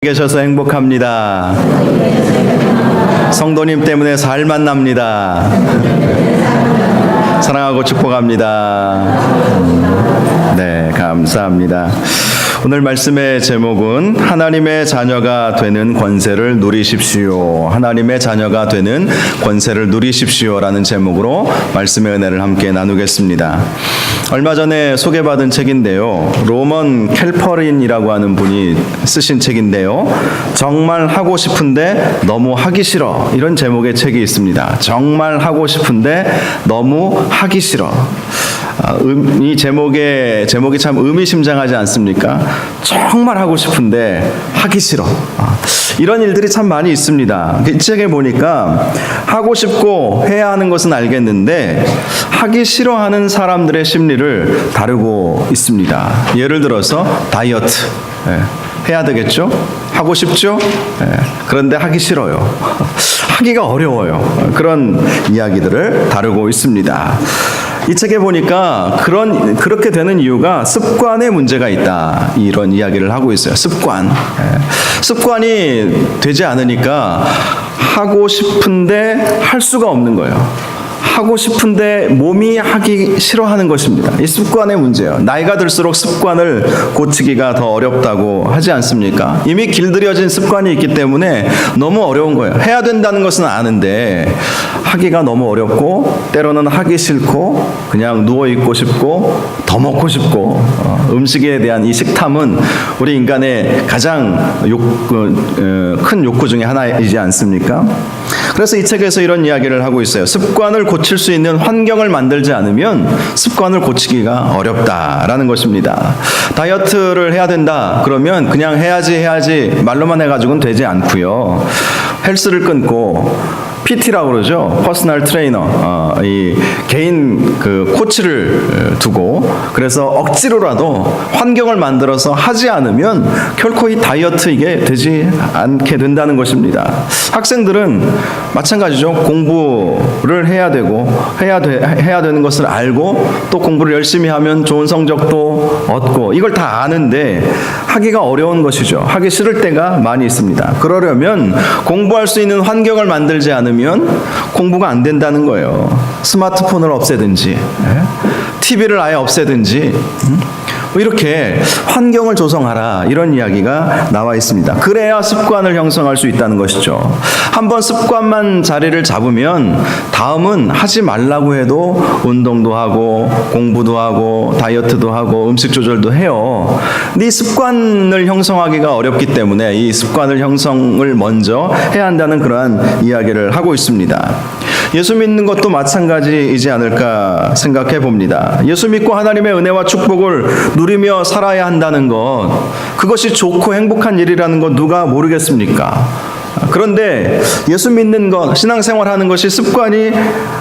계셔서 행복합니다. 성도님 때문에 잘 만납니다. 사랑하고 축복합니다. 네, 감사합니다. 오늘 말씀의 제목은 하나님의 자녀가 되는 권세를 누리십시오. 하나님의 자녀가 되는 권세를 누리십시오라는 제목으로 말씀의 은혜를 함께 나누겠습니다. 얼마 전에 소개받은 책인데요. 로먼 켈퍼린이라고 하는 분이 쓰신 책인데요. 정말 하고 싶은데 너무 하기 싫어. 이런 제목의 책이 있습니다. 정말 하고 싶은데 너무 하기 싫어. 이 제목이 참 의미심장하지 않습니까? 정말 하고 싶은데 하기 싫어. 이런 일들이 참 많이 있습니다. 이 책에 보니까 하고 싶고 해야 하는 것은 알겠는데 하기 싫어하는 사람들의 심리를 다루고 있습니다. 예를 들어서 다이어트. 해야 되겠죠? 하고 싶죠? 그런데 하기 싫어요. 하기가 어려워요. 그런 이야기들을 다루고 있습니다. 이 책에 보니까 그렇게 되는 이유가 습관의 문제가 있다. 이런 이야기를 하고 있어요. 습관이 되지 않으니까 하고 싶은데 할 수가 없는 거예요. 하고 싶은데 몸이 하기 싫어하는 것입니다. 이 습관의 문제예요. 나이가 들수록 습관을 고치기가 더 어렵다고 하지 않습니까? 이미 길들여진 습관이 있기 때문에 너무 어려운 거예요. 해야 된다는 것은 아는데 하기가 너무 어렵고 때로는 하기 싫고 그냥 누워있고 싶고 더 먹고 싶고 음식에 대한 이 식탐은 우리 인간의 가장 큰 욕구 중에 하나이지 않습니까? 그래서 이 책에서 이런 이야기를 하고 있어요. 습관을 고칠 수 있는 환경을 만들지 않으면 습관을 고치기가 어렵다라는 것입니다. 다이어트를 해야 된다 그러면 그냥 해야지 말로만 해가지고는 되지 않고요. 헬스를 끊고 PT라고 그러죠. 퍼스널 트레이너, 이 개인 코치를 두고 그래서 억지로라도 환경을 만들어서 하지 않으면 결코 이 다이어트 이게 되지 않게 된다는 것입니다. 학생들은 마찬가지죠. 공부를 해야 되고 해야 되는 것을 알고 또 공부를 열심히 하면 좋은 성적도 얻고 이걸 다 아는데 하기가 어려운 것이죠. 하기 싫을 때가 많이 있습니다. 그러려면 공부할 수 있는 환경을 만들지 않으면 공부가 안 된다는 거예요. 스마트폰을 없애든지 TV를 아예 없애든지 이렇게 환경을 조성하라 이런 이야기가 나와 있습니다. 그래야 습관을 형성할 수 있다는 것이죠. 한번 습관만 자리를 잡으면 다음은 하지 말라고 해도 운동도 하고 공부도 하고 다이어트도 하고 음식 조절도 해요. 근데 이 습관을 형성하기가 어렵기 때문에 이 습관을 형성을 먼저 해야 한다는 그러한 이야기를 하고 있습니다. 예수 믿는 것도 마찬가지이지 않을까 생각해 봅니다. 예수 믿고 하나님의 은혜와 축복을 누리며 살아야 한다는 것, 그것이 좋고 행복한 일이라는 것 누가 모르겠습니까? 그런데 예수 믿는 것, 신앙생활 하는 것이 습관이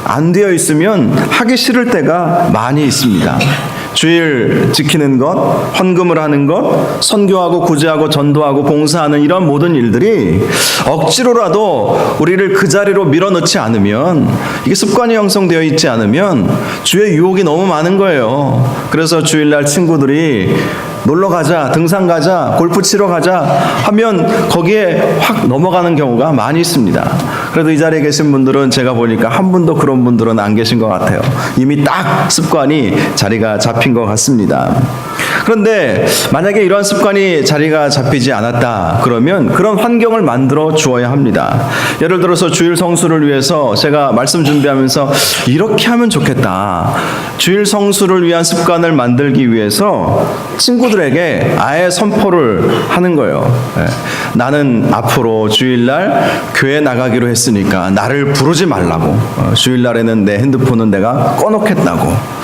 안 되어 있으면 하기 싫을 때가 많이 있습니다. 주일 지키는 것, 헌금을 하는 것, 선교하고 구제하고 전도하고 봉사하는 이런 모든 일들이 억지로라도 우리를 그 자리로 밀어넣지 않으면 이게 습관이 형성되어 있지 않으면 주의 유혹이 너무 많은 거예요. 그래서 주일날 친구들이 놀러 가자, 등산 가자, 골프 치러 가자 하면 거기에 확 넘어가는 경우가 많이 있습니다. 그래도 이 자리에 계신 분들은 제가 보니까 한 분도 그런 분들은 안 계신 것 같아요. 이미 딱 습관이 자리가 잡힌 것 같습니다. 그런데 만약에 이런 습관이 자리가 잡히지 않았다 그러면 그런 환경을 만들어 주어야 합니다. 예를 들어서 주일 성수를 위해서 제가 말씀 준비하면서 이렇게 하면 좋겠다. 주일 성수를 위한 습관을 만들기 위해서 친구들에게 아예 선포를 하는 거예요. 나는 앞으로 주일날 교회 나가기로 했으니까 나를 부르지 말라고. 주일날에는 내 핸드폰은 내가 꺼놓겠다고.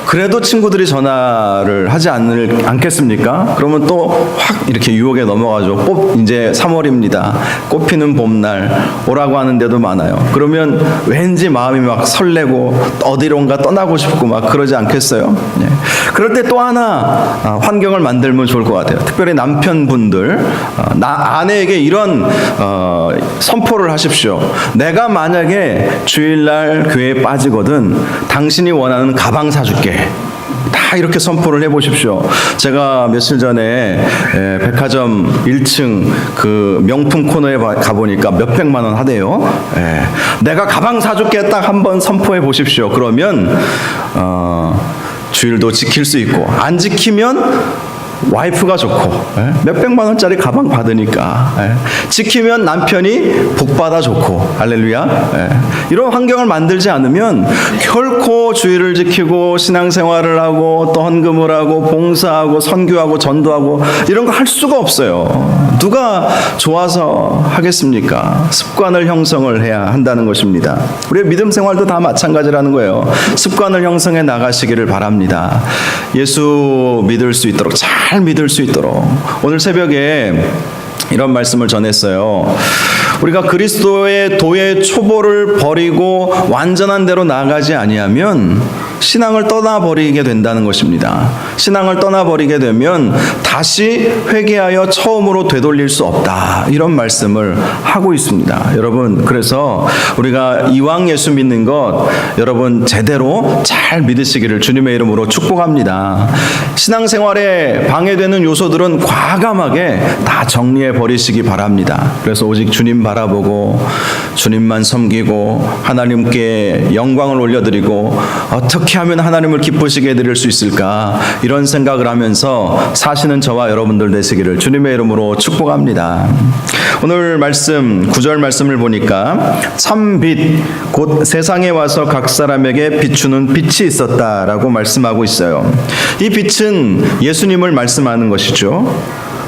그래도 친구들이 전화를 하지 않겠습니까? 그러면 또 확 이렇게 유혹에 넘어가죠. 이제 3월입니다. 꽃피는 봄날 오라고 하는데도 많아요. 그러면 왠지 마음이 막 설레고 어디론가 떠나고 싶고 막 그러지 않겠어요? 네. 그럴 때 또 하나 환경을 만들면 좋을 것 같아요. 특별히 남편분들, 아내에게 이런 선포를 하십시오. 내가 만약에 주일날 교회에 빠지거든 당신이 원하는 가방 사줄게. 다 이렇게 선포를 해보십시오. 제가 며칠 전에 백화점 1층 그 명품 코너에 가보니까 몇백만 원 하대요. 내가 가방 사줄게 딱 한번 선포해 보십시오. 그러면 주일도 지킬 수 있고, 안 지키면 와이프가 좋고, 몇백만 원짜리 가방 받으니까, 지키면 남편이 복받아 좋고, 할렐루야. 이런 환경을 만들지 않으면 결코 주의를 지키고 신앙생활을 하고 또 헌금을 하고 봉사하고 선교하고 전도하고 이런 거 할 수가 없어요. 누가 좋아서 하겠습니까? 습관을 형성을 해야 한다는 것입니다. 우리의 믿음 생활도 다 마찬가지라는 거예요. 습관을 형성해 나가시기를 바랍니다. 예수 믿을 수 있도록, 잘 믿을 수 있도록. 오늘 새벽에 이런 말씀을 전했어요. 우리가 그리스도의 도의 초보를 버리고 완전한 대로 나아가지 아니하면 신앙을 떠나버리게 된다는 것입니다. 신앙을 떠나버리게 되면 다시 회개하여 처음으로 되돌릴 수 없다, 이런 말씀을 하고 있습니다. 여러분, 그래서 우리가 이왕 예수 믿는 것 여러분 제대로 잘 믿으시기를 주님의 이름으로 축복합니다. 신앙생활에 방해되는 요소들은 과감하게 다 정리해 버리시기 바랍니다. 그래서 오직 주님 바라보고 주님만 섬기고 하나님께 영광을 올려드리고 어떻게 하면 하나님을 기쁘시게 해드릴 수 있을까, 이런 생각을 하면서 사시는 저와 여러분들 되시기를 주님의 이름으로 축복합니다. 오늘 말씀 9절 말씀을 보니까 참빛 곧 세상에 와서 각 사람에게 비추는 빛이 있었다라고 말씀하고 있어요. 이 빛은 예수님을 말씀하는 것이죠.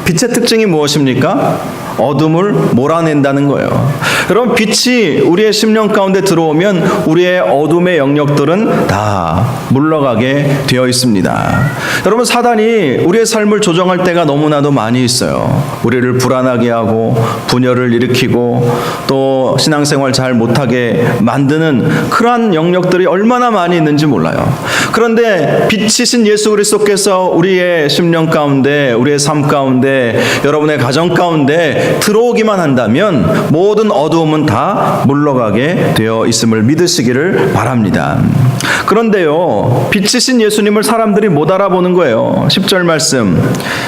빛의 특징이 무엇입니까? 어둠을 몰아낸다는 거예요. 여러분, 빛이 우리의 심령 가운데 들어오면 우리의 어둠의 영역들은 다 물러가게 되어 있습니다. 여러분, 사단이 우리의 삶을 조정할 때가 너무나도 많이 있어요. 우리를 불안하게 하고 분열을 일으키고 또 신앙생활 잘 못하게 만드는 그러한 영역들이 얼마나 많이 있는지 몰라요. 그런데 빛이신 예수 그리스도께서 우리의 심령 가운데, 우리의 삶 가운데, 여러분의 가정 가운데 들어오기만 한다면 모든 어두움은 다 물러가게 되어 있음을 믿으시기를 바랍니다. 그런데요, 빛이신 예수님을 사람들이 못 알아보는 거예요. 10절 말씀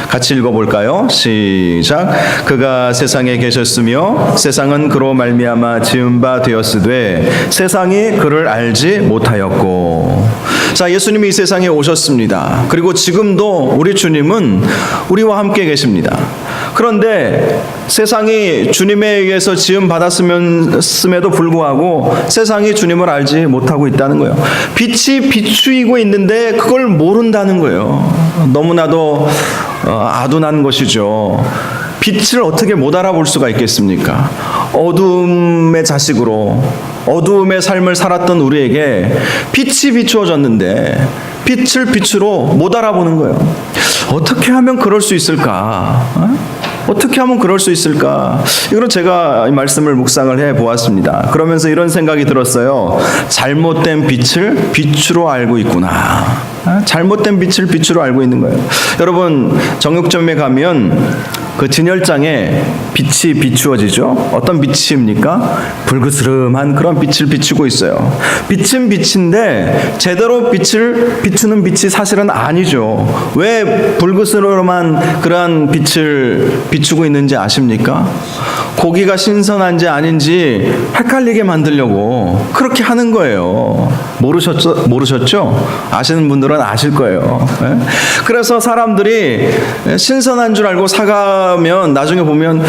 같이 읽어볼까요? 시작. 그가 세상에 계셨으며 세상은 그로 말미암아 지은 바 되었으되 세상이 그를 알지 못하였고. 자, 예수님이 이 세상에 오셨습니다. 그리고 지금도 우리 주님은 우리와 함께 계십니다. 그런데 세상이 주님에 의해서 지음 받았음에도 불구하고 세상이 주님을 알지 못하고 있다는 거예요. 빛이 비추이고 있는데 그걸 모른다는 거예요. 너무나도 아둔한 것이죠. 빛을 어떻게 못 알아볼 수가 있겠습니까? 어둠의 자식으로 어두움의 삶을 살았던 우리에게 빛이 비추어졌는데 빛을 빛으로 못 알아보는 거예요. 어떻게 하면 그럴 수 있을까? 어떻게 하면 그럴 수 있을까? 이거는 제가 이 말씀을 묵상을 해보았습니다. 그러면서 이런 생각이 들었어요. 잘못된 빛을 빛으로 알고 있구나. 잘못된 빛을 빛으로 알고 있는 거예요. 여러분, 정육점에 가면 그 진열장에 빛이 비추어지죠. 어떤 빛입니까? 불그스름한 그런 빛을 비추고 있어요. 빛은 빛인데 제대로 빛을 비추는 빛이 사실은 아니죠. 왜 불그스름한 그러한 빛을 비추고 있는지 아십니까? 고기가 신선한지 아닌지 헷갈리게 만들려고 그렇게 하는 거예요. 모르셨죠? 아시는 분들은 아실 거예요. 그래서 사람들이 신선한 줄 알고 사가면 나중에 보면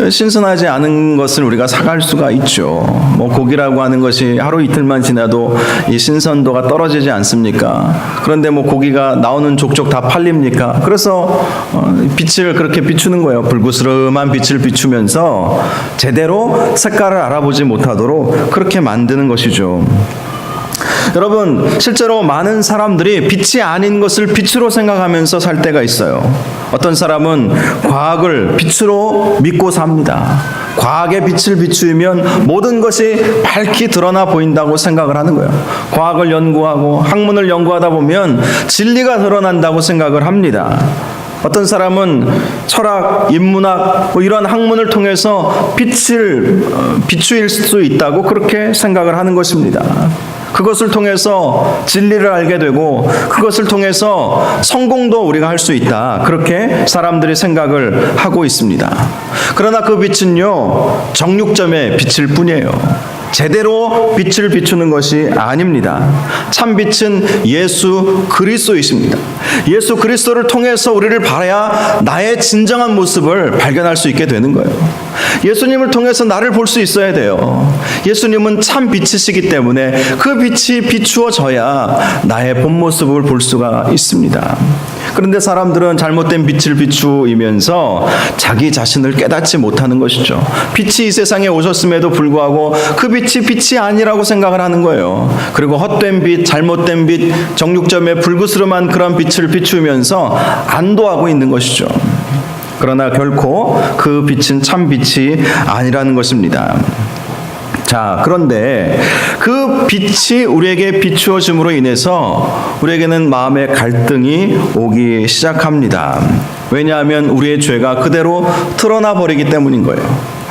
신선하지 않은 것을 우리가 사갈 수가 있죠. 뭐 고기라고 하는 것이 하루 이틀만 지나도 이 신선도가 떨어지지 않습니까? 그런데 뭐 고기가 나오는 족족 다 팔립니까? 그래서 빛을 그렇게 비추는 거예요. 불구스름한 빛을 비추면서 제대로 색깔을 알아보지 못하도록 그렇게 만드는 것이죠. 여러분, 실제로 많은 사람들이 빛이 아닌 것을 빛으로 생각하면서 살 때가 있어요. 어떤 사람은 과학을 빛으로 믿고 삽니다. 과학의 빛을 비추면 모든 것이 밝히 드러나 보인다고 생각을 하는 거예요. 과학을 연구하고 학문을 연구하다 보면 진리가 드러난다고 생각을 합니다. 어떤 사람은 철학, 인문학 이런 학문을 통해서 빛을 비추일 수 있다고 그렇게 생각을 하는 것입니다. 그것을 통해서 진리를 알게 되고 그것을 통해서 성공도 우리가 할 수 있다. 그렇게 사람들이 생각을 하고 있습니다. 그러나 그 빛은요, 정육점의 빛일 뿐이에요. 제대로 빛을 비추는 것이 아닙니다. 참 빛은 예수 그리스도이십니다. 예수 그리스도를 통해서 우리를 봐야 나의 진정한 모습을 발견할 수 있게 되는 거예요. 예수님을 통해서 나를 볼 수 있어야 돼요. 예수님은 참 빛이시기 때문에 그 빛이 비추어져야 나의 본 모습을 볼 수가 있습니다. 그런데 사람들은 잘못된 빛을 비추면서 자기 자신을 깨닫지 못하는 것이죠. 빛이 이 세상에 오셨음에도 불구하고 그 빛이 아니라고 생각을 하는 거예요. 그리고 헛된 빛, 잘못된 빛, 정육점의 불그스름한 그런 빛을 비추면서 안도하고 있는 것이죠. 그러나 결코 그 빛은 참 빛이 아니라는 것입니다. 자, 그런데 그 빛이 우리에게 비추어짐으로 인해서 우리에게는 마음의 갈등이 오기 시작합니다. 왜냐하면 우리의 죄가 그대로 드러나 버리기 때문인 거예요.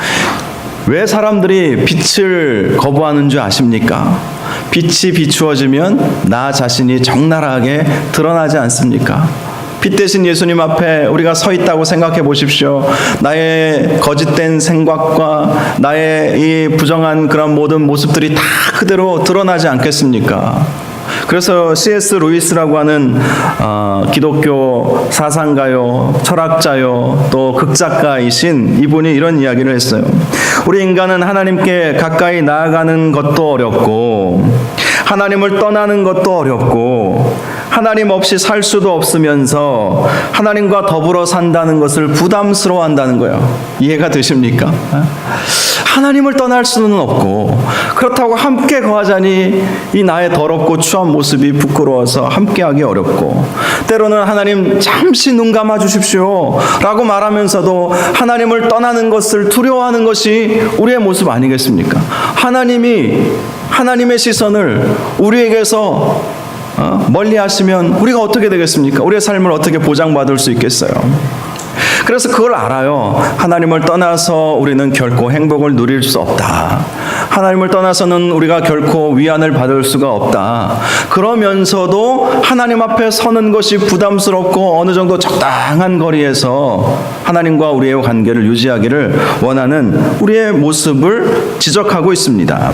왜 사람들이 빛을 거부하는 줄 아십니까? 빛이 비추어지면 나 자신이 적나라하게 드러나지 않습니까? 빛 대신 예수님 앞에 우리가 서 있다고 생각해 보십시오. 나의 거짓된 생각과 나의 이 부정한 그런 모든 모습들이 다 그대로 드러나지 않겠습니까? 그래서 C.S. 루이스라고 하는 기독교 사상가요, 철학자요, 또 극작가이신 이분이 이런 이야기를 했어요. 우리 인간은 하나님께 가까이 나아가는 것도 어렵고 하나님을 떠나는 것도 어렵고 하나님 없이 살 수도 없으면서 하나님과 더불어 산다는 것을 부담스러워한다는 거예요. 이해가 되십니까? 하나님을 떠날 수는 없고 그렇다고 함께 거하자니 이 나의 더럽고 추한 모습이 부끄러워서 함께하기 어렵고 때로는 하나님 잠시 눈 감아 주십시오 라고 말하면서도 하나님을 떠나는 것을 두려워하는 것이 우리의 모습 아니겠습니까? 하나님의 시선을 우리에게서 멀리 하시면 우리가 어떻게 되겠습니까? 우리의 삶을 어떻게 보장받을 수 있겠어요? 그래서 그걸 알아요. 하나님을 떠나서 우리는 결코 행복을 누릴 수 없다. 하나님을 떠나서는 우리가 결코 위안을 받을 수가 없다. 그러면서도 하나님 앞에 서는 것이 부담스럽고 어느 정도 적당한 거리에서 하나님과 우리의 관계를 유지하기를 원하는 우리의 모습을 지적하고 있습니다.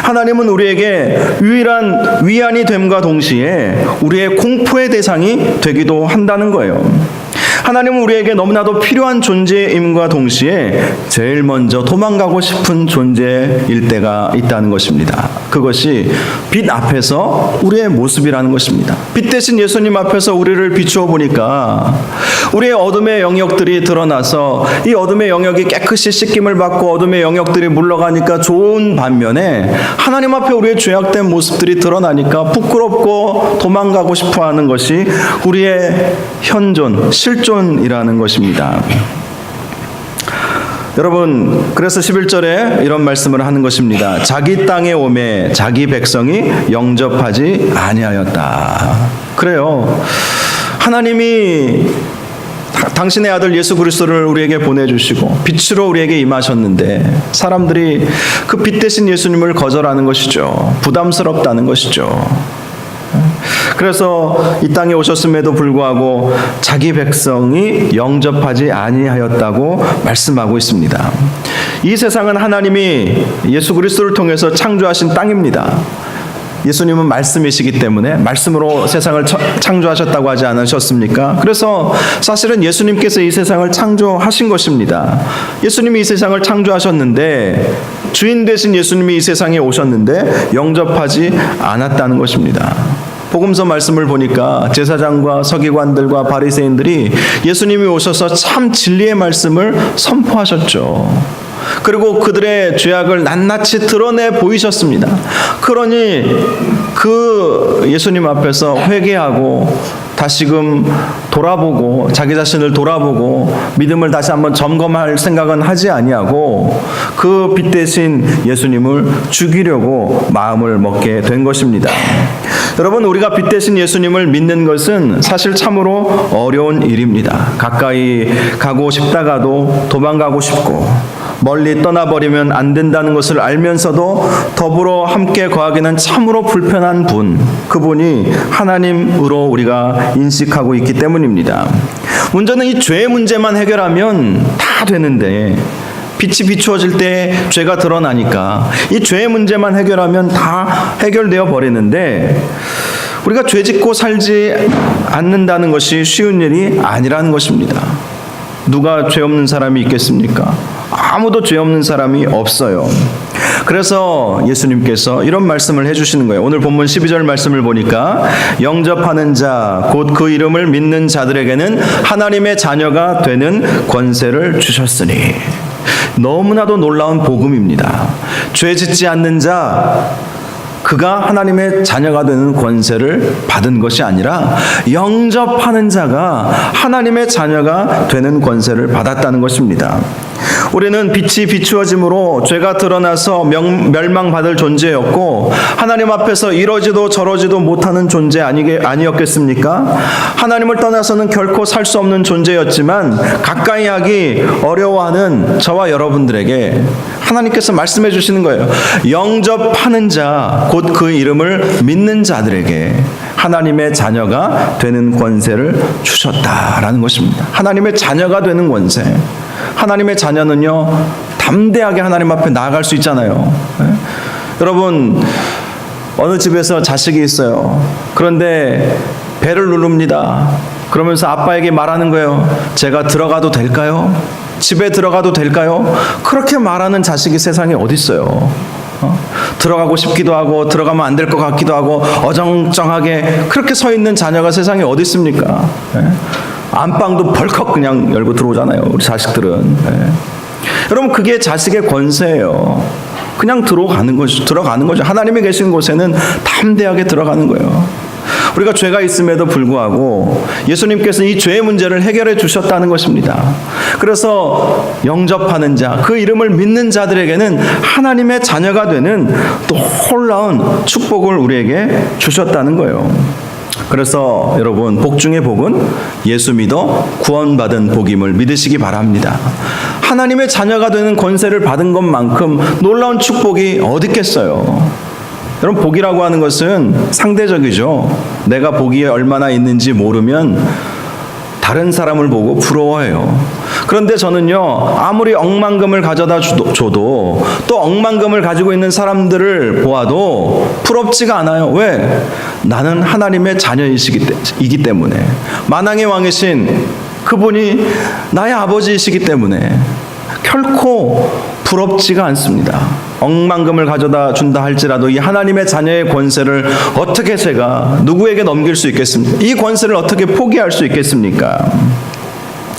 하나님은 우리에게 유일한 위안이 됨과 동시에 우리의 공포의 대상이 되기도 한다는 거예요. 하나님은 우리에게 너무나도 필요한 존재임과 동시에 제일 먼저 도망가고 싶은 존재일 때가 있다는 것입니다. 그것이 빛 앞에서 우리의 모습이라는 것입니다. 빛 대신 예수님 앞에서 우리를 비추어 보니까 우리의 어둠의 영역들이 드러나서 이 어둠의 영역이 깨끗이 씻김을 받고 어둠의 영역들이 물러가니까 좋은 반면에 하나님 앞에 우리의 죄악된 모습들이 드러나니까 부끄럽고 도망가고 싶어하는 것이 우리의 현존, 실존이라는 것입니다. 여러분, 그래서 11절에 이런 말씀을 하는 것입니다. 자기 땅에 오매 자기 백성이 영접하지 아니하였다. 그래요. 하나님이 당신의 아들 예수 그리스도를 우리에게 보내주시고 빛으로 우리에게 임하셨는데 사람들이 그 빛 대신 예수님을 거절하는 것이죠. 부담스럽다는 것이죠. 그래서 이 땅에 오셨음에도 불구하고 자기 백성이 영접하지 아니하였다고 말씀하고 있습니다. 이 세상은 하나님이 예수 그리스도를 통해서 창조하신 땅입니다. 예수님은 말씀이시기 때문에 말씀으로 세상을 창조하셨다고 하지 않으셨습니까? 그래서 사실은 예수님께서 이 세상을 창조하신 것입니다. 예수님이 이 세상을 창조하셨는데 주인 되신 예수님이 이 세상에 오셨는데 영접하지 않았다는 것입니다. 복음서 말씀을 보니까 제사장과 서기관들과 바리새인들이 예수님이 오셔서 참 진리의 말씀을 선포하셨죠. 그리고 그들의 죄악을 낱낱이 드러내 보이셨습니다. 그러니 그 예수님 앞에서 회개하고 다시금 돌아보고 자기 자신을 돌아보고 믿음을 다시 한번 점검할 생각은 하지 아니하고 그 빛 대신 예수님을 죽이려고 마음을 먹게 된 것입니다. 여러분, 우리가 빛 대신 예수님을 믿는 것은 사실 참으로 어려운 일입니다. 가까이 가고 싶다가도 도망가고 싶고 멀리 떠나버리면 안 된다는 것을 알면서도 더불어 함께 거하기는 참으로 불편한 분, 그분이 하나님으로 우리가 인식하고 있기 때문입니다. 문제는 이 죄의 문제만 해결하면 다 되는데, 빛이 비추어질 때 죄가 드러나니까 이 죄의 문제만 해결하면 다 해결되어 버리는데, 우리가 죄 짓고 살지 않는다는 것이 쉬운 일이 아니라는 것입니다. 누가 죄 없는 사람이 있겠습니까? 아무도 죄 없는 사람이 없어요. 그래서 예수님께서 이런 말씀을 해주시는 거예요. 오늘 본문 12절 말씀을 보니까 영접하는 자, 곧 그 이름을 믿는 자들에게는 하나님의 자녀가 되는 권세를 주셨으니. 너무나도 놀라운 복음입니다. 죄 짓지 않는 자, 그가 하나님의 자녀가 되는 권세를 받은 것이 아니라 영접하는 자가 하나님의 자녀가 되는 권세를 받았다는 것입니다. 우리는 빛이 비추어짐으로 죄가 드러나서 멸망받을 존재였고, 하나님 앞에서 이러지도 저러지도 못하는 존재 아니었겠습니까? 하나님을 떠나서는 결코 살 수 없는 존재였지만 가까이 하기 어려워하는 저와 여러분들에게 하나님께서 말씀해 주시는 거예요. 영접하는 자, 곧 그 이름을 믿는 자들에게 하나님의 자녀가 되는 권세를 주셨다라는 것입니다. 하나님의 자녀가 되는 권세. 하나님의 자녀는요, 담대하게 하나님 앞에 나아갈 수 있잖아요. 여러분, 어느 집에서 자식이 있어요. 그런데 배를 누릅니다. 그러면서 아빠에게 말하는 거예요. 제가 들어가도 될까요? 집에 들어가도 될까요? 그렇게 말하는 자식이 세상에 어디 있어요? 들어가고 싶기도 하고 들어가면 안 될 것 같기도 하고 어정쩡하게 그렇게 서 있는 자녀가 세상에 어디 있습니까? 안방도 벌컥 그냥 열고 들어오잖아요, 우리 자식들은. 여러분, 그게 자식의 권세예요. 그냥 들어가는 거죠. 하나님이 계신 곳에는 담대하게 들어가는 거예요. 우리가 죄가 있음에도 불구하고 예수님께서 이 죄의 문제를 해결해 주셨다는 것입니다. 그래서 영접하는 자, 그 이름을 믿는 자들에게는 하나님의 자녀가 되는 또 놀라운 축복을 우리에게 주셨다는 거예요. 그래서 여러분, 복 중의 복은 예수 믿어 구원받은 복임을 믿으시기 바랍니다. 하나님의 자녀가 되는 권세를 받은 것만큼 놀라운 축복이 어디 있겠어요? 여러분, 복이라고 하는 것은 상대적이죠. 내가 복이 얼마나 있는지 모르면 다른 사람을 보고 부러워해요. 그런데 저는요, 아무리 억만금을 가져다 줘도 또 억만금을 가지고 있는 사람들을 보아도 부럽지가 않아요. 왜? 나는 하나님의 자녀이기 때문에, 만왕의 왕이신 그분이 나의 아버지이시기 때문에 결코 부럽지가 않습니다. 억만금을 가져다 준다 할지라도 이 하나님의 자녀의 권세를 어떻게 제가 누구에게 넘길 수 있겠습니까? 이 권세를 어떻게 포기할 수 있겠습니까?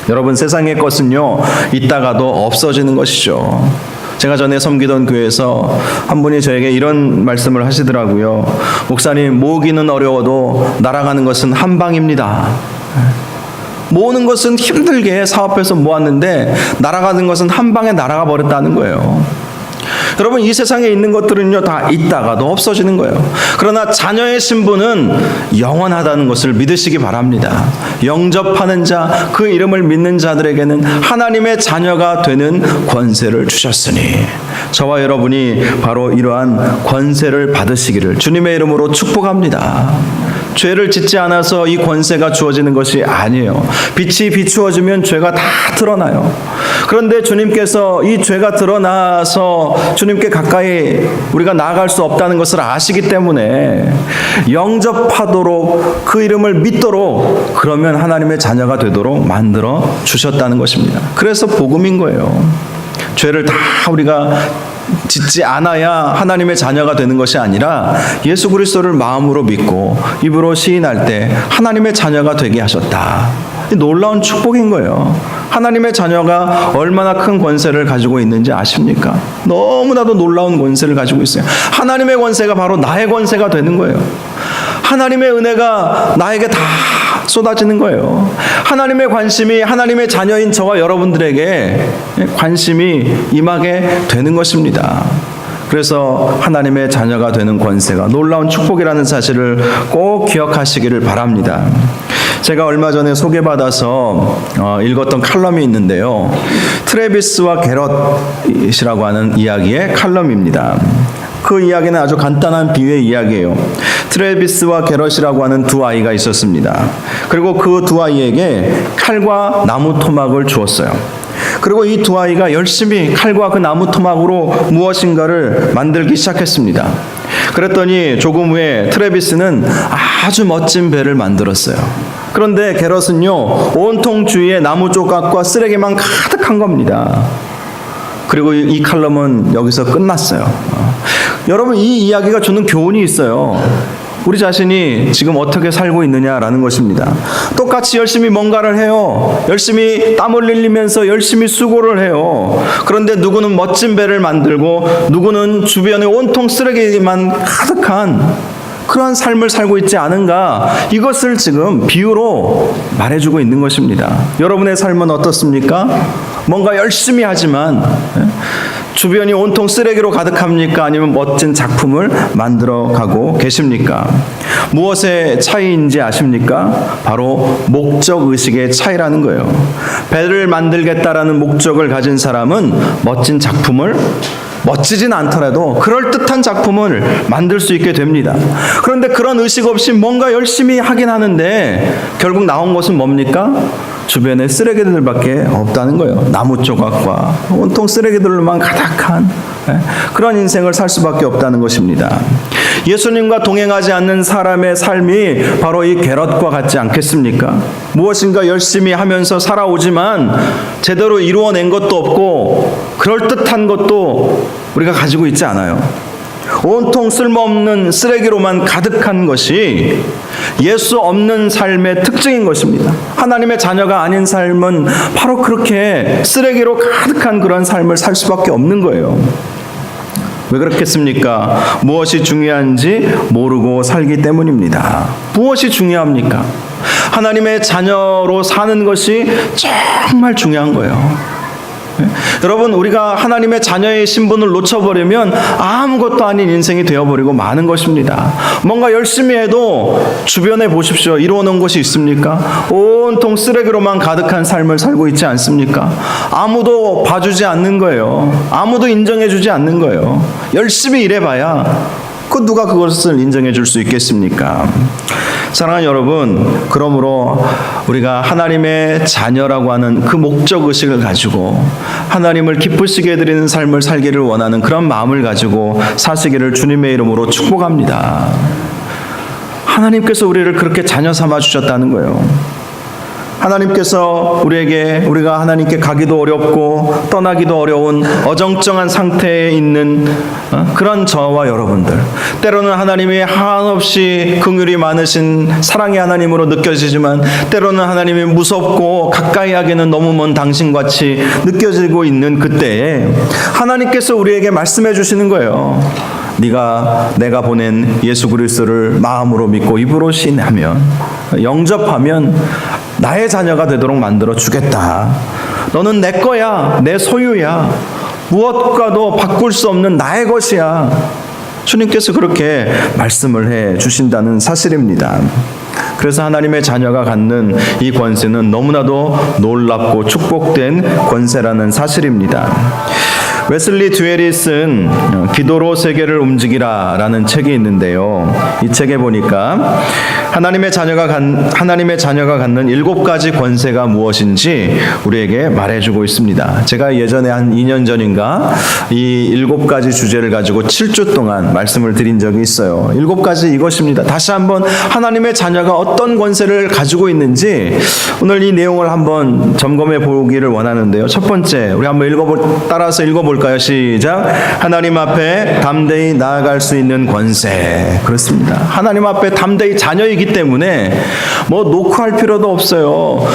여러분, 세상의 것은요, 있다가도 없어지는 것이죠. 제가 전에 섬기던 교회에서 한 분이 저에게 이런 말씀을 하시더라고요. 목사님, 모으기는 어려워도 날아가는 것은 한 방입니다. 모으는 것은 힘들게 사업해서 모았는데 날아가는 것은 한 방에 날아가 버렸다는 거예요. 여러분, 이 세상에 있는 것들은요, 다 있다가도 없어지는 거예요. 그러나 자녀의 신분은 영원하다는 것을 믿으시기 바랍니다. 영접하는 자, 그 이름을 믿는 자들에게는 하나님의 자녀가 되는 권세를 주셨으니, 저와 여러분이 바로 이러한 권세를 받으시기를 주님의 이름으로 축복합니다. 죄를 짓지 않아서 이 권세가 주어지는 것이 아니에요. 빛이 비추어지면 죄가 다 드러나요. 그런데 주님께서 이 죄가 드러나서 주님께 가까이 우리가 나아갈 수 없다는 것을 아시기 때문에 영접하도록, 그 이름을 믿도록, 그러면 하나님의 자녀가 되도록 만들어 주셨다는 것입니다. 그래서 복음인 거예요. 죄를 다 우리가 짓지 않아야 하나님의 자녀가 되는 것이 아니라 예수 그리스도를 마음으로 믿고 입으로 시인할 때 하나님의 자녀가 되게 하셨다. 놀라운 축복인 거예요. 하나님의 자녀가 얼마나 큰 권세를 가지고 있는지 아십니까? 너무나도 놀라운 권세를 가지고 있어요. 하나님의 권세가 바로 나의 권세가 되는 거예요. 하나님의 은혜가 나에게 다 쏟아지는 거예요. 하나님의 관심이 하나님의 자녀인 저와 여러분들에게 관심이 임하게 되는 것입니다. 그래서 하나님의 자녀가 되는 권세가 놀라운 축복이라는 사실을 꼭 기억하시기를 바랍니다. 제가 얼마 전에 소개받아서 읽었던 칼럼이 있는데요. 트래비스와 게럿이라고 하는 이야기의 칼럼입니다. 그 이야기는 아주 간단한 비유의 이야기예요. 트래비스와 게럿이라고 하는 두 아이가 있었습니다. 그리고 그 두 아이에게 칼과 나무 토막을 주었어요. 그리고 이 두 아이가 열심히 칼과 그 나무 토막으로 무엇인가를 만들기 시작했습니다. 그랬더니 조금 후에 트래비스는 아주 멋진 배를 만들었어요. 그런데 게럿은요, 온통 주위에 나무 조각과 쓰레기만 가득한 겁니다. 그리고 이 칼럼은 여기서 끝났어요. 여러분, 이 이야기가 주는 교훈이 있어요. 우리 자신이 지금 어떻게 살고 있느냐라는 것입니다. 똑같이 열심히 뭔가를 해요. 열심히 땀을 흘리면서 열심히 수고를 해요. 그런데 누구는 멋진 배를 만들고 누구는 주변에 온통 쓰레기만 가득한 그러한 삶을 살고 있지 않은가, 이것을 지금 비유로 말해주고 있는 것입니다. 여러분의 삶은 어떻습니까? 뭔가 열심히 하지만 주변이 온통 쓰레기로 가득합니까? 아니면 멋진 작품을 만들어가고 계십니까? 무엇의 차이인지 아십니까? 바로 목적의식의 차이라는 거예요. 배를 만들겠다라는 목적을 가진 사람은 멋진 작품을, 멋지진 않더라도 그럴듯한 작품을 만들 수 있게 됩니다. 그런데 그런 의식 없이 뭔가 열심히 하긴 하는데 결국 나온 것은 뭡니까? 주변에 쓰레기들밖에 없다는 거예요. 나무 조각과 온통 쓰레기들로만 가득한 그런 인생을 살 수밖에 없다는 것입니다. 예수님과 동행하지 않는 사람의 삶이 바로 이 게럿과 같지 않겠습니까? 무엇인가 열심히 하면서 살아오지만 제대로 이루어낸 것도 없고 그럴듯한 것도 우리가 가지고 있지 않아요. 온통 쓸모없는 쓰레기로만 가득한 것이 예수 없는 삶의 특징인 것입니다. 하나님의 자녀가 아닌 삶은 바로 그렇게 쓰레기로 가득한 그런 삶을 살 수밖에 없는 거예요. 왜 그렇겠습니까? 무엇이 중요한지 모르고 살기 때문입니다. 무엇이 중요합니까? 하나님의 자녀로 사는 것이 정말 중요한 거예요. 여러분, 우리가 하나님의 자녀의 신분을 놓쳐버리면 아무것도 아닌 인생이 되어버리고 마는 것입니다. 뭔가 열심히 해도 주변에 보십시오. 이루어놓은 것이 있습니까? 온통 쓰레기로만 가득한 삶을 살고 있지 않습니까? 아무도 봐주지 않는 거예요. 아무도 인정해주지 않는 거예요. 열심히 일해봐야 누가 그것을 인정해 줄 수 있겠습니까? 사랑하는 여러분, 그러므로 우리가 하나님의 자녀라고 하는 그 목적의식을 가지고 하나님을 기쁘시게 해드리는 삶을 살기를 원하는 그런 마음을 가지고 사시기를 주님의 이름으로 축복합니다. 하나님께서 우리를 그렇게 자녀 삼아 주셨다는 거예요. 하나님께서 우리가 하나님께 가기도 어렵고 떠나기도 어려운 어정쩡한 상태에 있는 그런 저와 여러분들, 때로는 하나님이 한없이 긍휼이 많으신 사랑의 하나님으로 느껴지지만 때로는 하나님이 무섭고 가까이 하기는 너무 먼 당신같이 느껴지고 있는 그때에 하나님께서 우리에게 말씀해 주시는 거예요. 내가 보낸 예수 그리스도를 마음으로 믿고 입으로 신하면, 영접하면 나의 자녀가 되도록 만들어 주겠다. 너는 내 거야, 내 소유야. 무엇과도 바꿀 수 없는 나의 것이야. 주님께서 그렇게 말씀을 해 주신다는 사실입니다. 그래서 하나님의 자녀가 갖는 이 권세는 너무나도 놀랍고 축복된 권세라는 사실입니다. 웨슬리 듀엘이 쓴 기도로 세계를 움직이라 라는 책이 있는데요. 이 책에 보니까 하나님의 자녀가 갖는 7가지 권세가 무엇인지 우리에게 말해주고 있습니다. 제가 예전에 한 2년 전인가 이 7가지 주제를 가지고 7주 동안 말씀을 드린 적이 있어요. 7가지 이것입니다. 다시 한번 하나님의 자녀가 어떤 권세를 가지고 있는지 오늘 이 내용을 한번 점검해 보기를 원하는데요. 첫 번째, 우리 한번 따라서 읽어볼까요? 시작. 하나님 앞에 담대히 나아갈 수 있는 권세. 그렇습니다. 하나님 앞에 담대히 자녀이기 때문에 뭐 노크할 필요도 없어요.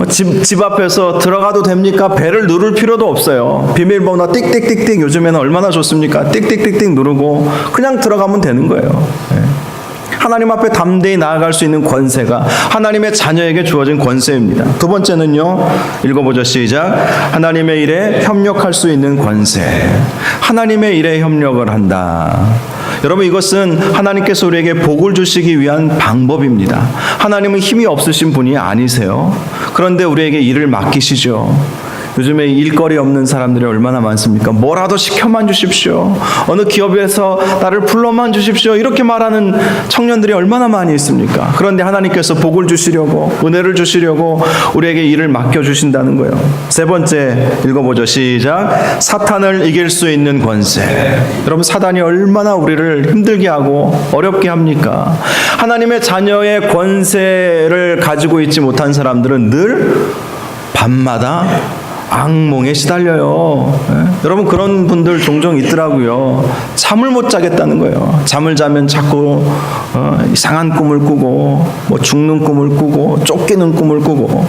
집 앞에서 들어가도 됩니까? 배를 누를 필요도 없어요. 비밀번호 띡띡띡띡 요즘에는 얼마나 좋습니까? 띡띡띡띡 누르고 그냥 들어가면 되는 거예요. 하나님 앞에 담대히 나아갈 수 있는 권세가 하나님의 자녀에게 주어진 권세입니다. 두 번째는요, 읽어보죠. 시작. 하나님의 일에 협력할 수 있는 권세. 하나님의 일에 협력을 한다. 여러분, 이것은 하나님께서 우리에게 복을 주시기 위한 방법입니다. 하나님은 힘이 없으신 분이 아니세요. 그런데 우리에게 일을 맡기시죠. 요즘에 일거리 없는 사람들이 얼마나 많습니까? 뭐라도 시켜만 주십시오. 어느 기업에서 나를 불러만 주십시오. 이렇게 말하는 청년들이 얼마나 많이 있습니까? 그런데 하나님께서 복을 주시려고, 은혜를 주시려고 우리에게 일을 맡겨주신다는 거예요. 세 번째 읽어보죠. 시작. 사탄을 이길 수 있는 권세. 여러분, 사단이 얼마나 우리를 힘들게 하고 어렵게 합니까? 하나님의 자녀의 권세를 가지고 있지 못한 사람들은 늘 밤마다 악몽에 시달려요. 여러분, 그런 분들 종종 있더라고요. 잠을 못 자겠다는 거예요. 잠을 자면 자꾸 이상한 꿈을 꾸고, 뭐 죽는 꿈을 꾸고, 쫓기는 꿈을 꾸고.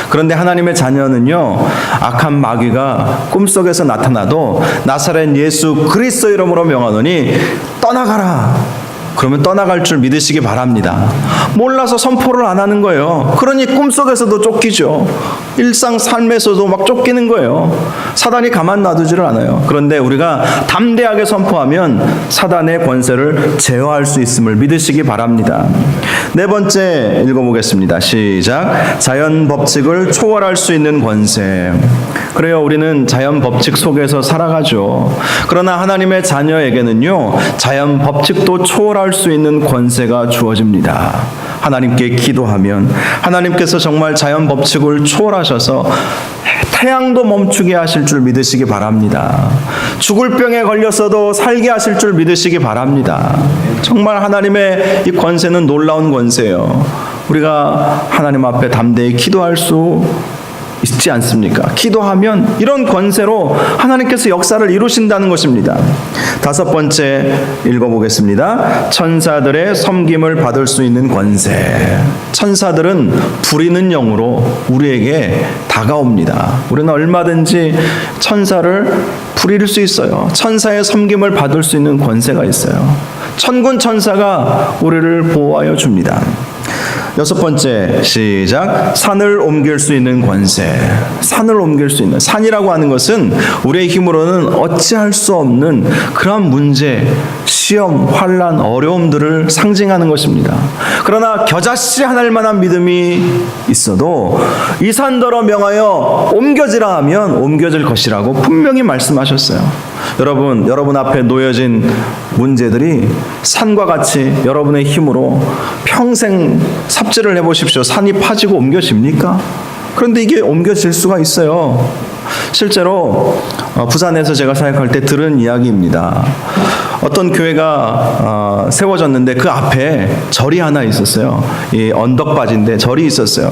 그런데 하나님의 자녀는요, 악한 마귀가 꿈속에서 나타나도 나사렛 예수 그리스도 이름으로 명하노니 떠나가라. 그러면 떠나갈 줄 믿으시기 바랍니다. 몰라서 선포를 안 하는 거예요. 그러니 꿈속에서도 쫓기죠. 일상 삶에서도 막 쫓기는 거예요. 사단이 가만 놔두지를 않아요. 그런데 우리가 담대하게 선포하면 사단의 권세를 제어할 수 있음을 믿으시기 바랍니다. 네 번째 읽어보겠습니다. 시작. 자연 법칙을 초월할 수 있는 권세. 그래요, 우리는 자연 법칙 속에서 살아가죠. 그러나 하나님의 자녀에게는요, 자연 법칙도 초월할 수 있는 권세가 주어집니다. 하나님께 기도하면 하나님께서 정말 자연 법칙을 초월하셔서 태양도 멈추게 하실 줄 믿으시기 바랍니다. 죽을 병에 걸렸어도 살게 하실 줄 믿으시기 바랍니다. 정말 하나님의 이 권세는 놀라운 권세예요. 우리가 하나님 앞에 담대히 기도할 수 있지 않습니까? 기도하면 이런 권세로 하나님께서 역사를 이루신다는 것입니다. 다섯 번째 읽어보겠습니다. 천사들의 섬김을 받을 수 있는 권세. 천사들은 부리는 영으로 우리에게 다가옵니다. 우리는 얼마든지 천사를 부릴 수 있어요. 천사의 섬김을 받을 수 있는 권세가 있어요. 천군 천사가 우리를 보호하여 줍니다. 여섯 번째, 시작. 산을 옮길 수 있는 권세. 산을 옮길 수 있는, 산이라고 하는 것은 우리의 힘으로는 어찌할 수 없는 그런 문제, 시험, 환난, 어려움들을 상징하는 것입니다. 그러나 겨자씨 하나일 만한 믿음이 있어도 이 산더러 명하여 옮겨지라 하면 옮겨질 것이라고 분명히 말씀하셨어요. 여러분 앞에 놓여진 문제들이 산과 같이 여러분의 힘으로 평생 삽질을 해보십시오. 산이 파지고 옮겨집니까? 그런데 이게 옮겨질 수가 있어요. 실제로 부산에서 제가 사역할 때 들은 이야기입니다. 어떤 교회가 세워졌는데 그 앞에 절이 하나 있었어요. 이 언덕바지인데 절이 있었어요.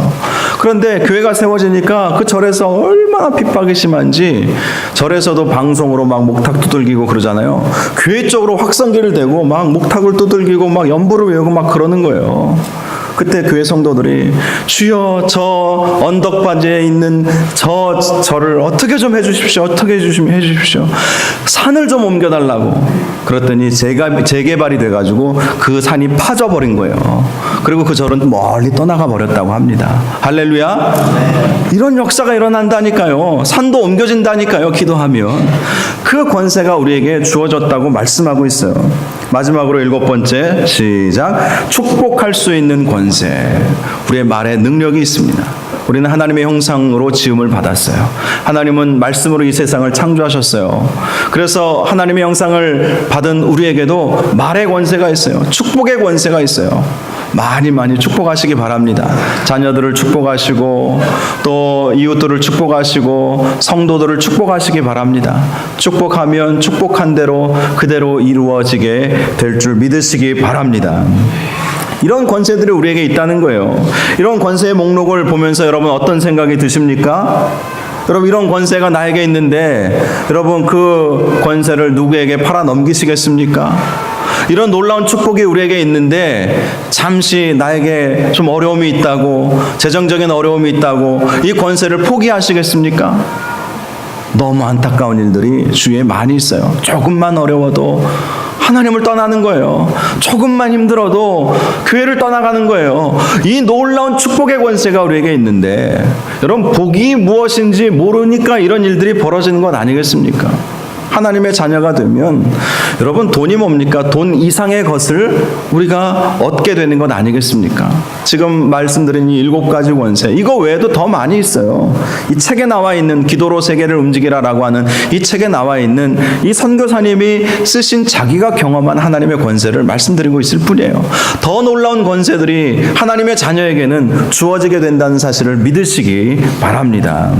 그런데 교회가 세워지니까 그 절에서 얼마나 핍박이 심한지 절에서도 방송으로 막 목탁 두들기고 그러잖아요. 교회 쪽으로 확성기를 대고 막 목탁을 두들기고 막 연부를 외우고 막 그러는 거예요. 그때 교회 성도들이 주여 저 언덕바지에 있는 저를 어떻게 좀 해주십시오. 어떻게 해주십시오. 산을 좀 옮겨달라고. 그랬더니 재개발이 돼가지고 그 산이 파져버린 거예요. 그리고 그 절은 멀리 떠나가 버렸다고 합니다. 할렐루야. 이런 역사가 일어난다니까요. 산도 옮겨진다니까요. 기도하면. 그 권세가 우리에게 주어졌다고 말씀하고 있어요. 마지막으로 일곱 번째, 시작. 축복할 수 있는 권세. 우리의 말에 능력이 있습니다. 우리는 하나님의 형상으로 지음을 받았어요. 하나님은 말씀으로 이 세상을 창조하셨어요. 그래서 하나님의 형상을 받은 우리에게도 말의 권세가 있어요. 축복의 권세가 있어요. 많이 축복하시기 바랍니다. 자녀들을 축복하시고 또 이웃들을 축복하시고 성도들을 축복하시기 바랍니다. 축복하면 축복한 대로 그대로 이루어지게 될 줄 믿으시기 바랍니다. 이런 권세들이 우리에게 있다는 거예요. 이런 권세의 목록을 보면서 여러분 어떤 생각이 드십니까? 여러분 이런 권세가 나에게 있는데 여러분 그 권세를 누구에게 팔아 넘기시겠습니까? 이런 놀라운 축복이 우리에게 있는데 잠시 나에게 좀 어려움이 있다고, 재정적인 어려움이 있다고 이 권세를 포기하시겠습니까? 너무 안타까운 일들이 주위에 많이 있어요. 조금만 어려워도 하나님을 떠나는 거예요. 조금만 힘들어도 교회를 떠나가는 거예요. 이 놀라운 축복의 권세가 우리에게 있는데 여러분 복이 무엇인지 모르니까 이런 일들이 벌어지는 것 아니겠습니까? 하나님의 자녀가 되면 여러분 돈이 뭡니까? 돈 이상의 것을 우리가 얻게 되는 것 아니겠습니까? 지금 말씀드린 이 7가지 권세 이거 외에도 더 많이 있어요. 이 책에 나와 있는 기도로 세계를 움직이라라고 하는 이 책에 나와 있는 이 선교사님이 쓰신 자기가 경험한 하나님의 권세를 말씀드리고 있을 뿐이에요. 더 놀라운 권세들이 하나님의 자녀에게는 주어지게 된다는 사실을 믿으시기 바랍니다.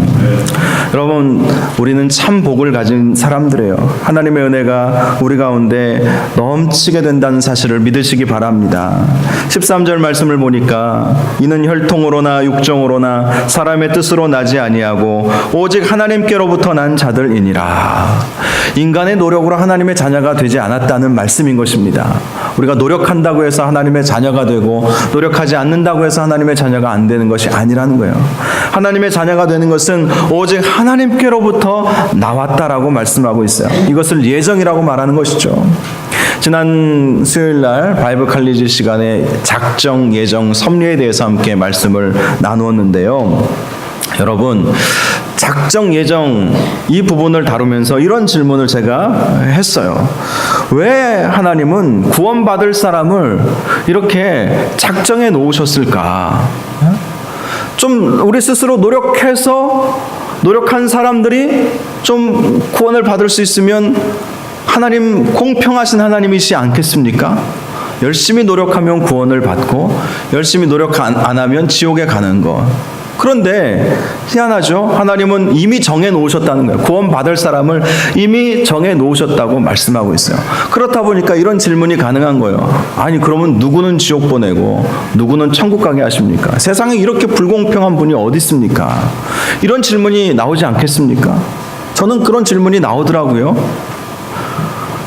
여러분 우리는 참 복을 가진 사람들이에요. 하나님의 은혜가 우리 가운데 넘치게 된다는 사실을 믿으시기 바랍니다. 13절 말씀을 보니까 이는 혈통으로나 육정으로나 사람의 뜻으로 나지 아니하고 오직 하나님께로부터 난 자들이니라. 인간의 노력으로 하나님의 자녀가 되지 않았다는 말씀인 것입니다. 우리가 노력한다고 해서 하나님의 자녀가 되고 노력하지 않는다고 해서 하나님의 자녀가 안 되는 것이 아니라는 거예요. 하나님의 자녀가 되는 것은 오직 하나님께로부터 나왔다라고 말씀하고 있어요. 이것을 예정이라고 말하는 것이죠. 지난 수요일날 바이블 칼리지 시간에 작정, 예정, 섭리에 대해서 함께 말씀을 나누었는데요. 여러분 작정, 예정 이 부분을 다루면서 이런 질문을 제가 했어요. 왜 하나님은 구원받을 사람을 이렇게 작정해 놓으셨을까? 좀 우리 스스로 노력한 사람들이 좀 구원을 받을 수 있으면 하나님 공평하신 하나님이시지 않겠습니까? 열심히 노력하면 구원을 받고 열심히 노력 안 하면 지옥에 가는 거. 그런데 희한하죠? 하나님은 이미 정해 놓으셨다는 거예요. 구원받을 사람을 이미 정해 놓으셨다고 말씀하고 있어요. 그렇다 보니까 이런 질문이 가능한 거예요. 아니 그러면 누구는 지옥 보내고 누구는 천국 가게 하십니까? 세상에 이렇게 불공평한 분이 어디 있습니까? 이런 질문이 나오지 않겠습니까? 저는 그런 질문이 나오더라고요.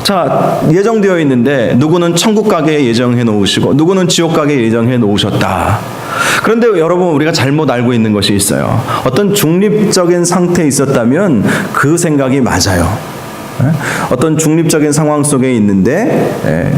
자, 예정되어 있는데 누구는 천국 가게 예정해 놓으시고 누구는 지옥 가게 예정해 놓으셨다. 그런데 여러분 우리가 잘못 알고 있는 것이 있어요. 어떤 중립적인 상태에 있었다면 그 생각이 맞아요. 어떤 중립적인 상황 속에 있는데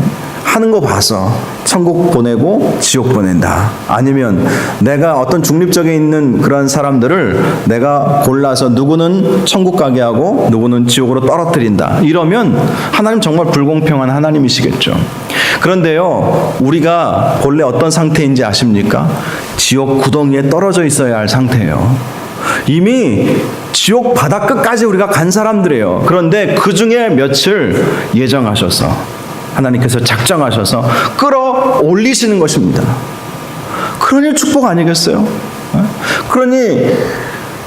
하는 거 봐서 천국 보내고 지옥 보낸다. 아니면 내가 어떤 중립적에 있는 그런 사람들을 내가 골라서 누구는 천국 가게 하고 누구는 지옥으로 떨어뜨린다. 이러면 하나님 정말 불공평한 하나님이시겠죠. 그런데요, 우리가 본래 어떤 상태인지 아십니까? 지옥 구덩이에 떨어져 있어야 할 상태예요. 이미 지옥 바닥 끝까지 우리가 간 사람들이에요. 그런데 그 중에 며칠 예정하셔서 하나님께서 작정하셔서 끌어올리시는 것입니다. 그러니 축복 아니겠어요? 그러니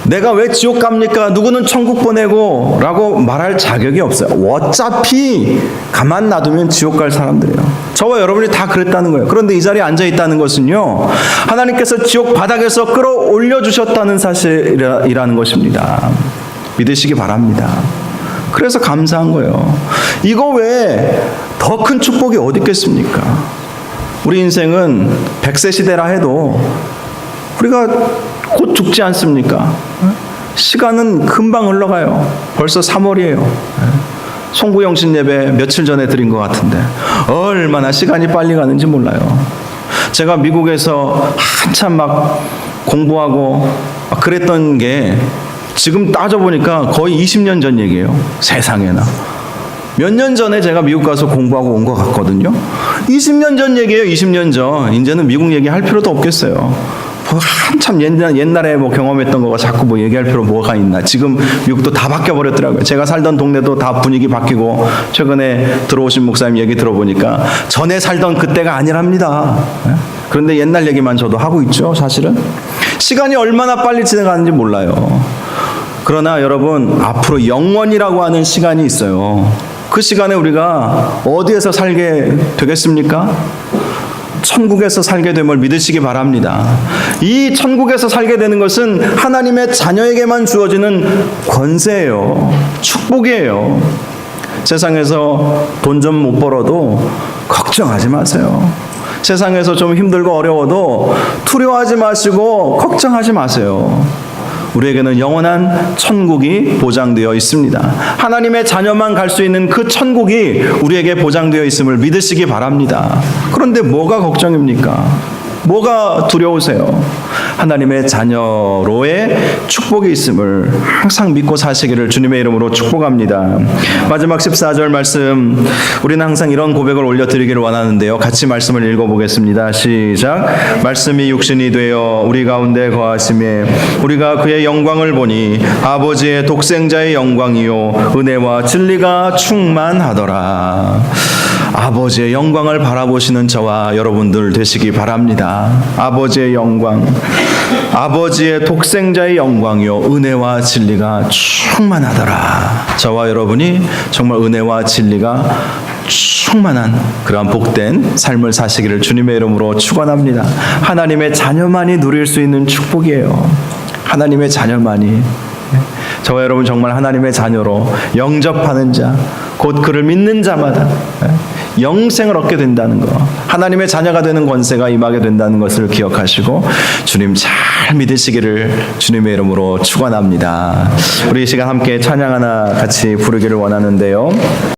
내가 왜 지옥 갑니까? 누구는 천국 보내고 라고 말할 자격이 없어요. 어차피 가만 놔두면 지옥 갈 사람들이에요. 저와 여러분이 다 그랬다는 거예요. 그런데 이 자리에 앉아 있다는 것은요, 하나님께서 지옥 바닥에서 끌어올려 주셨다는 사실이라는 것입니다. 믿으시기 바랍니다. 그래서 감사한 거예요. 이거 외에 더 큰 축복이 어디 있겠습니까? 우리 인생은 100세 시대라 해도 우리가 곧 죽지 않습니까? 시간은 금방 흘러가요. 벌써 3월이에요. 송구영신 예배 며칠 전에 드린 것 같은데 얼마나 시간이 빨리 가는지 몰라요. 제가 미국에서 한참 막 공부하고 막 그랬던 게 지금 따져보니까 거의 20년 전 얘기예요. 세상에나. 몇 년 전에 제가 미국 가서 공부하고 온 것 같거든요. 20년 전 얘기예요. 20년 전. 이제는 미국 얘기 할 필요도 없겠어요. 한참 옛날에 뭐 경험했던 거가 자꾸 뭐 얘기할 필요 뭐가 있나. 지금 미국도 다 바뀌어버렸더라고요. 제가 살던 동네도 다 분위기 바뀌고 최근에 들어오신 목사님 얘기 들어보니까 전에 살던 그때가 아니랍니다. 그런데 옛날 얘기만 저도 하고 있죠. 사실은. 시간이 얼마나 빨리 지나가는지 몰라요. 그러나 여러분 앞으로 영원이라고 하는 시간이 있어요. 그 시간에 우리가 어디에서 살게 되겠습니까? 천국에서 살게 됨을 믿으시기 바랍니다. 이 천국에서 살게 되는 것은 하나님의 자녀에게만 주어지는 권세예요. 축복이에요. 세상에서 돈 좀 못 벌어도 걱정하지 마세요. 세상에서 좀 힘들고 어려워도 두려워하지 마시고 걱정하지 마세요. 우리에게는 영원한 천국이 보장되어 있습니다. 하나님의 자녀만 갈 수 있는 그 천국이 우리에게 보장되어 있음을 믿으시기 바랍니다. 그런데 뭐가 걱정입니까? 뭐가 두려우세요? 하나님의 자녀로의 축복이 있음을 항상 믿고 사시기를 주님의 이름으로 축복합니다. 마지막 14절 말씀, 우리는 항상 이런 고백을 올려드리기를 원하는데요. 같이 말씀을 읽어보겠습니다. 시작. 말씀이 육신이 되어 우리 가운데 거하심에 우리가 그의 영광을 보니 아버지의 독생자의 영광이요 은혜와 진리가 충만하더라. 아버지의 영광을 바라보시는 저와 여러분들 되시기 바랍니다. 아버지의 영광, 아버지의 독생자의 영광이요 은혜와 진리가 충만하더라. 저와 여러분이 정말 은혜와 진리가 충만한 그러한 복된 삶을 사시기를 주님의 이름으로 축원합니다. 하나님의 자녀만이 누릴 수 있는 축복이에요. 하나님의 자녀만이. 저와 여러분 정말 하나님의 자녀로 영접하는 자, 곧 그를 믿는 자마다 영생을 얻게 된다는 것, 하나님의 자녀가 되는 권세가 임하게 된다는 것을 기억하시고 주님 잘 믿으시기를 주님의 이름으로 축원합니다. 우리 이 시간 함께 찬양 하나 같이 부르기를 원하는데요.